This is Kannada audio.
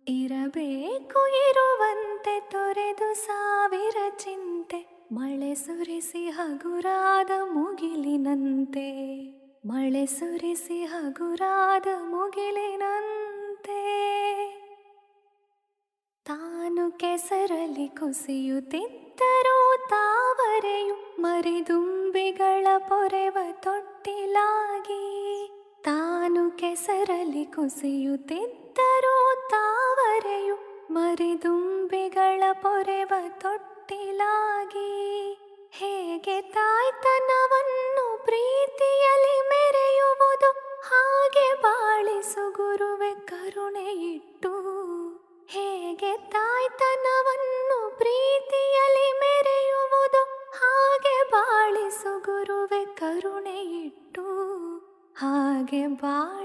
ಇರಬೇಕು ಇರುವಂತೆ ತೊರೆದು ಸಾವಿರ ಚಿಂತೆ, ಮಳೆ ಸುರಿಸಿ ಹಗುರಾದ ಮುಗಿಲಿನಂತೆ, ಮಳೆ ಸುರಿಸಿ ಹಗುರಾದ ಮುಗಿಲಿನಂತೆ. ತಾನು ಕೆಸರಲ್ಲಿ ಕುಸಿಯುತ್ತಿದ್ದರೂ ತಾವರೆಯು ಮರಿದುಂಬಿಗಳ ಪೊರೆವ ತೊಟ್ಟಿಲಾಗಿ, ತಾನು ಕೆಸರಲ್ಲಿ ಕುಸಿಯುತ್ತಿದ್ದರೂ ತಾವರೆಯು ಮರಿದುಂಬಿಗಳ ಪೊರೆವ ತೊಟ್ಟಿಲಾಗಿ. ಹೇಗೆ ತಾಯ್ತನವನ್ನು ಪ್ರೀತಿಯಲ್ಲಿ ಮೆರೆಯುವುದು, ಹಾಗೆ ಬಾಳಿಸು ಗುರುವೆ ಕರುಣೆ ಇಟ್ಟು. ಹೇಗೆ ತಾಯ್ತನವನ್ನು ಪ್ರೀತಿಯಲ್ಲಿ ಮೆರೆಯುವುದು, ಹಾಗೆ ಬಾಳಿಸು ಗುರುವೆ ಕರುಣೆ ಇಟ್ಟು, ಹಾಗೆ ಬಾಳ